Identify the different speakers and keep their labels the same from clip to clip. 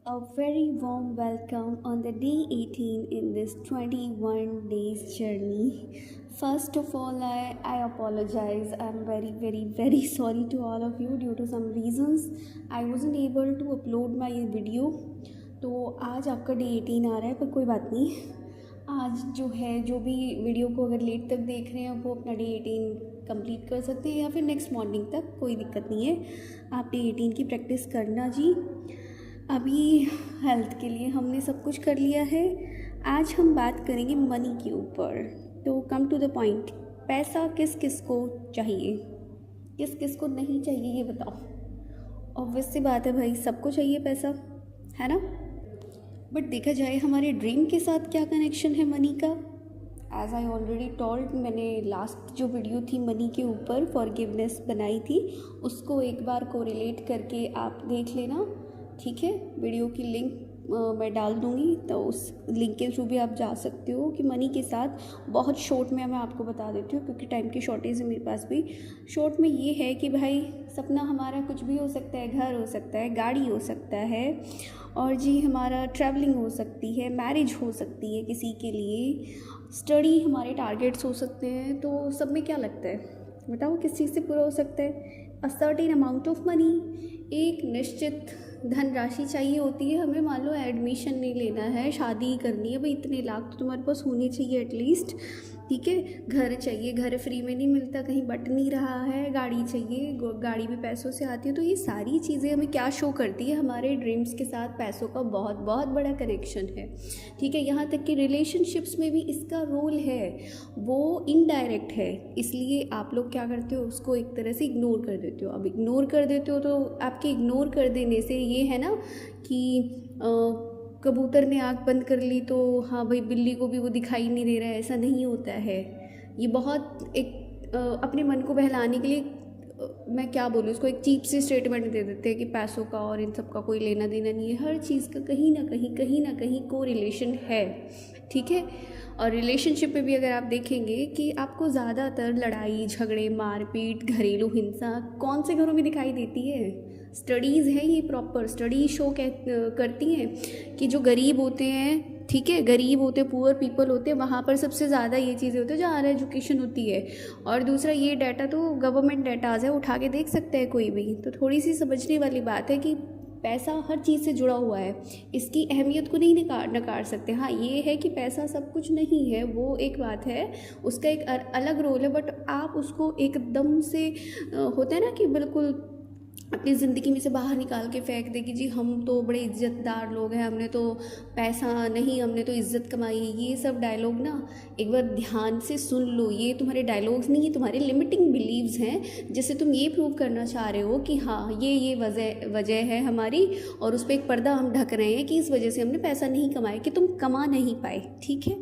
Speaker 1: A very warm welcome on the day 18 in this 21 days journey. First of all, I apologize. I'm very sorry to all of you due to some reasons. I wasn't able to upload my video. तो आज आपका day 18 आ रहा है, पर कोई बात नहीं. आज जो है, जो भी वीडियो को अगर लेट तक देख रहे हैं वो अपना डे 18 कंप्लीट कर सकते हैं या फिर नेक्स्ट मॉर्निंग तक, कोई दिक्कत नहीं है. आप डे 18 की प्रैक्टिस करना जी. अभी हेल्थ के लिए हमने सब कुछ कर लिया है. आज हम बात करेंगे मनी के ऊपर. तो कम टू द पॉइंट. पैसा किस किस को चाहिए, किस किस को नहीं चाहिए, ये बताओ. ऑब्वियस सी बात है भाई, सबको चाहिए पैसा, है ना. बट देखा जाए हमारे ड्रीम के साथ क्या कनेक्शन है मनी का. एज आई ऑलरेडी टॉल्ड, मैंने लास्ट जो वीडियो थी मनी के ऊपर फॉरगिवनेस बनाई थी, उसको एक बार कोरिलेट करके आप देख लेना. ठीक है, वीडियो की लिंक मैं डाल दूँगी, तो उस लिंक के थ्रू भी आप जा सकते हो कि मनी के साथ बहुत शॉर्ट में मैं आपको बता देती हूँ, क्योंकि टाइम की शॉर्टेज है मेरे पास भी. शॉर्ट में ये है कि भाई सपना हमारा कुछ भी हो सकता है. घर हो सकता है, गाड़ी हो सकता है, और जी हमारा ट्रैवलिंग हो सकती है, मैरिज हो सकती है किसी के लिए, स्टडी हमारे टारगेट्स हो सकते हैं. तो सब में क्या लगता है, बताओ किस चीज़ से पूरा हो सकता है. A certain amount of money, एक निश्चित धनराशि चाहिए होती है हमें. मान लो एडमिशन नहीं लेना है, शादी करनी है, भाई इतने लाख तो तुम्हारे पास होने चाहिए एटलीस्ट. ठीक है, घर चाहिए, घर फ्री में नहीं मिलता, कहीं बट नहीं रहा है. गाड़ी चाहिए, गाड़ी भी पैसों से आती है. तो ये सारी चीज़ें हमें क्या शो करती है, हमारे ड्रीम्स के साथ पैसों का बहुत बहुत बड़ा कनेक्शन है. ठीक है, यहाँ तक कि रिलेशनशिप्स में भी इसका रोल है, वो इनडायरेक्ट है. इसलिए आप लोग क्या करते हो, उसको एक तरह से इग्नोर कर देते हो. अब इग्नोर कर देते हो तो आपके इग्नोर कर देने से ये है ना कि कबूतर ने आँख बंद कर ली तो हाँ भाई बिल्ली को भी वो दिखाई नहीं दे रहा है. ऐसा नहीं होता है. ये बहुत एक अपने मन को बहलाने के लिए मैं क्या बोलूँ इसको, एक चीप सी स्टेटमेंट दे देते हैं कि पैसों का और इन सब का कोई लेना देना नहीं है. हर चीज़ का कहीं ना कहीं को रिलेशन है. ठीक है, और रिलेशनशिप में भी अगर आप देखेंगे कि आपको ज़्यादातर लड़ाई झगड़े मारपीट घरेलू हिंसा कौन से घरों में दिखाई देती है. स्टडीज़ हैं, ये प्रॉपर स्टडी शो करती हैं कि जो गरीब होते हैं, ठीक है, गरीब होते पुअर पीपल होते हैं, वहाँ पर सबसे ज़्यादा ये चीज़ें होती है जहाँ हायर एजुकेशन होती है. और दूसरा ये डाटा तो गवर्नमेंट डाटाज है, उठा के देख सकता है कोई भी. तो थोड़ी सी समझने वाली बात है कि पैसा हर चीज़ से जुड़ा हुआ है, इसकी अहमियत को नहीं नकार सकते. हाँ ये है कि पैसा सब कुछ नहीं है, वो एक बात है, उसका एक अलग रोल है. बट आप उसको एकदम से होता है ना कि बिल्कुल अपनी ज़िंदगी में से बाहर निकाल के फेंक दे कि जी हम तो बड़े इज़्ज़तदार लोग हैं, हमने तो पैसा नहीं, हमने तो इज़्ज़त कमाई है. ये सब डायलॉग ना एक बार ध्यान से सुन लो. ये तुम्हारे डायलॉग्स नहीं, ये तुम्हारे लिमिटिंग बिलीव्स हैं, जिससे तुम ये प्रूव करना चाह रहे हो कि हाँ ये वजह है हमारी, और उस पर एक पर्दा हम ढक रहे हैं कि इस वजह से हमने पैसा नहीं कमाया, कि तुम कमा नहीं पाए. ठीक है,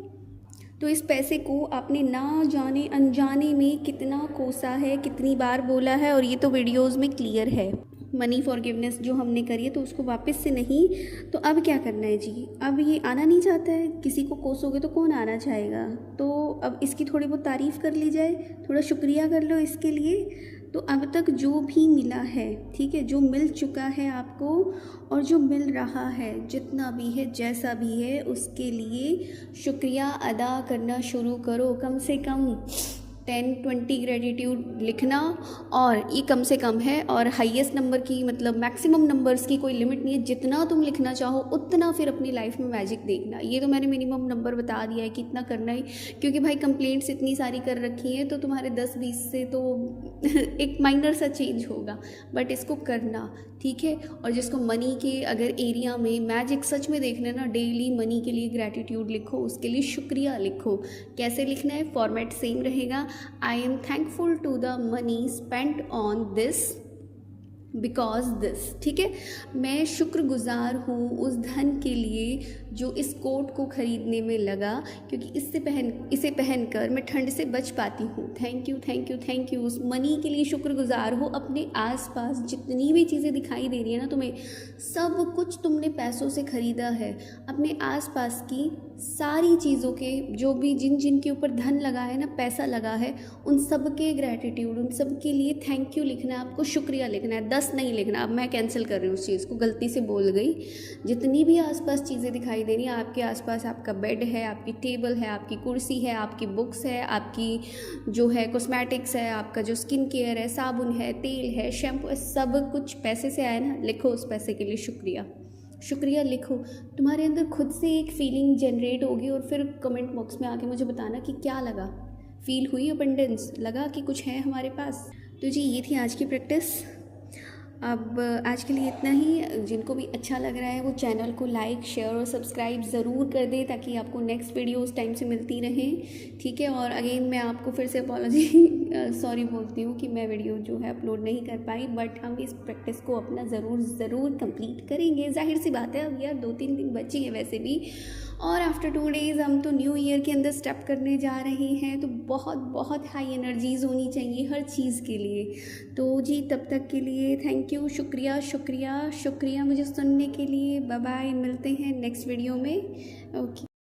Speaker 1: तो इस पैसे को आपने ना जाने अनजाने में कितना कोसा है, कितनी बार बोला है, और ये तो वीडियोस में क्लियर है. मनी फॉरगिवनेस जो हमने करी है तो उसको वापस से नहीं. तो अब क्या करना है जी, अब ये आना नहीं चाहता है. किसी को कोसोगे तो कौन आना चाहेगा. तो अब इसकी थोड़ी बहुत तारीफ़ कर ली जाए, थोड़ा शुक्रिया कर लो इसके लिए. तो अब तक जो भी मिला है, ठीक है, जो मिल चुका है आपको और जो मिल रहा है, जितना भी है जैसा भी है, उसके लिए शुक्रिया अदा करना शुरू करो. कम से कम 10-20 ग्रेटिट्यूड लिखना, और ये कम से कम है, और हाईएस्ट नंबर की मतलब मैक्सिमम नंबर्स की कोई लिमिट नहीं है. जितना तुम लिखना चाहो उतना फिर अपनी लाइफ में मैजिक देखना. ये तो मैंने मिनिमम नंबर बता दिया है कि इतना करना ही, क्योंकि भाई कंप्लेंट्स इतनी सारी कर रखी हैं, तो तुम्हारे 10-20 से तो एक माइनर सा चेंज होगा, बट इसको करना. ठीक है, और जिसको मनी के अगर एरिया में मैजिक सच में देखना ना, डेली मनी के लिए ग्रैटिट्यूड लिखो, उसके लिए शुक्रिया लिखो. कैसे लिखना है, फॉर्मेट सेम रहेगा. I am thankful to the money spent on this because this. ठीक है, मैं शुक्रगुजार हूँ उस धन के लिए जो इस कोट को ख़रीदने में लगा, क्योंकि इसे पहनकर मैं ठंड से बच पाती हूँ. Thank you thank you thank you. उस मनी के लिए शुक्रगुजार हो. अपने आसपास जितनी भी चीज़ें दिखाई दे रही है ना तुम्हें, सब कुछ तुमने पैसों से ख़रीदा है. अपने आसपास की सारी चीज़ों के जो भी जिन के ऊपर धन लगा है ना, पैसा लगा है, उन सब के ग्रैटिट्यूड, उन सब के लिए थैंक यू लिखना है आपको, शुक्रिया लिखना है. 10 नहीं लिखना, अब मैं कैंसिल कर रही हूँ उस चीज़ को, गलती से बोल गई। जितनी भी आसपास चीज़ें दिखाई दे रही हैं आपके आसपास, आपका बेड है, आपकी टेबल है, आपकी कुर्सी है, आपकी बुक्स है, आपकी जो है कॉस्मेटिक्स है, आपका जो स्किन केयर है, साबुन है, तेल है, शैम्पू है, सब कुछ पैसे से आया ना, लिखो उस पैसे के लिए शुक्रिया। शुक्रिया लिखो, तुम्हारे अंदर खुद से एक फीलिंग जनरेट होगी और फिर कमेंट बॉक्स में आके मुझे बताना कि क्या लगा, फील हुई अबंडेंस, लगा कि कुछ है हमारे पास। तो जी ये थी आज की प्रैक्टिस। अब आज के लिए इतना ही। जिनको भी अच्छा लग रहा है वो चैनल को लाइक, शेयर और सब्सक्राइब ज़रूर कर दें ताकि आपको नेक्स्ट वीडियो उस टाइम से मिलती रहें, ठीक है। और अगेन मैं आपको फिर से अपॉलॉजी सॉरी बोलती हूँ कि मैं वीडियो जो है अपलोड नहीं कर पाई, बट हम इस प्रैक्टिस को अपना ज़रूर कंप्लीट करेंगे। जाहिर सी बात है, अब यार 2-3 दिन बचे हैं वैसे भी, और आफ्टर 2 डेज़ हम तो न्यू ईयर के अंदर स्टेप करने जा रहे हैं, तो बहुत हाई एनर्जीज़ होनी चाहिए हर चीज़ के लिए। तो जी तब तक के लिए थैंक यू, शुक्रिया मुझे सुनने के लिए। बाय बाय, मिलते हैं नेक्स्ट वीडियो में। ओके।